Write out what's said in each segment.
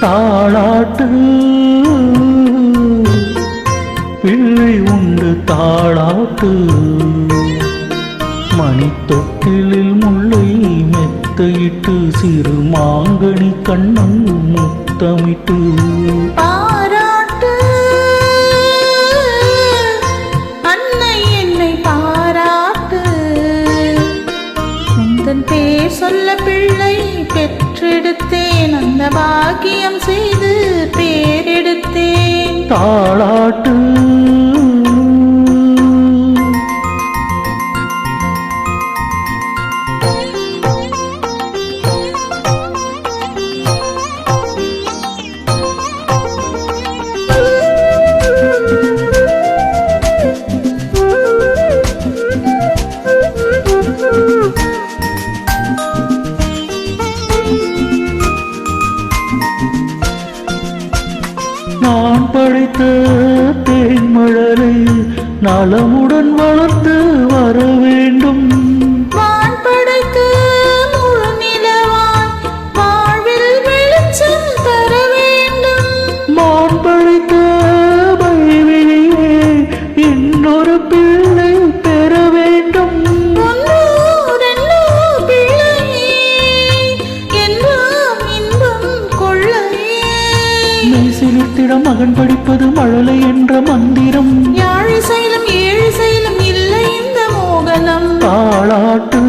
தாளாட்டு பிள்ளை உண்டு தாளாட்டு மணித்தொட்டிலில் முல்லை மெத்தையிட்டு சிறு மாங்கனி கண்ணம் முத்தமிட்டு பாராட்டு அன்னை என்னை பாராட்டு உந்தன் பேர் சொல்ல பிள்ளை பெற்றெடுத்தேன் அந்த பாக்கியம் செய்து பேரெடுத்தேன் தாளாட்டு நான் படைத்த தேன்மழலை நலமுடன் வளர்த்து வர வேண்டும். வான் படைத்து முழு நிலவாய் வாழ்வில் வெளிச்சம் தர வேண்டும். மான் படைத்த பைவிழியே இன்னொரு பிள்ளை பெற வேண்டும். சிலிர்த்திடம் மகன் படிப்பது மழலை என்ற மந்திரம். யாழை சைலம் ஏழு சைலம் இல்லை இந்த மோகனம். தாளாட்டு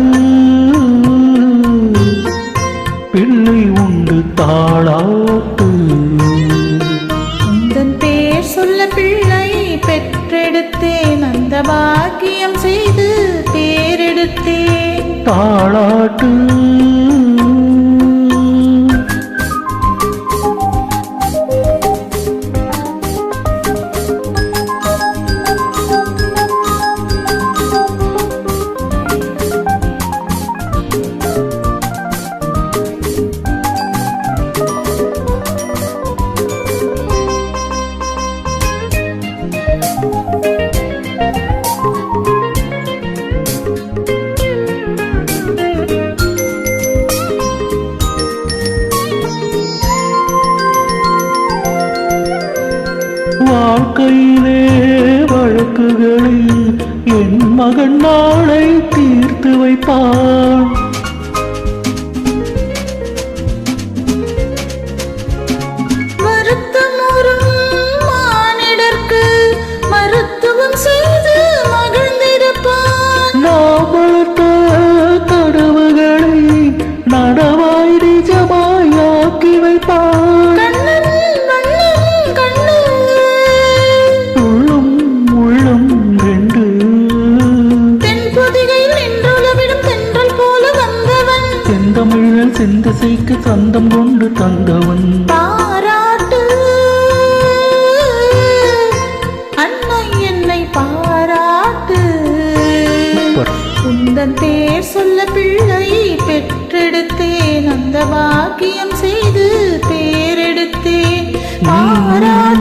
பிள்ளை உண்டு தாளாட்டு உந்தன் பேர் சொல்ல பிள்ளை பெற்றெடுத்தேன் அந்த பாக்கியம் செய்து பேரெடுத்தேன் தாளாட்டு. வாழ்க்கையிலே வழக்குகளில் என் மகன் நாளை தீர்த்து வைப்பான். வருத்தமுறும் மானிடர்க்கு மருத்துவம் செய்து மகிழ்ந்திருப்பான். நாம் வளர்த்த கடவுகளை நடவாய் நிஜமாய் ஆக்கி வைப்பான். செந்தமிழன் செந்தசைக்கு சந்தம் கொண்டு தந்தவன். பாராட்டு அன்னை என்னை பாராட்டு உந்தன் பேர் சொல்ல பிள்ளை பெற்றெடுத்தேன் அந்த பாக்கியம் செய்து பேரெடுத்தேன். பாராட்டு.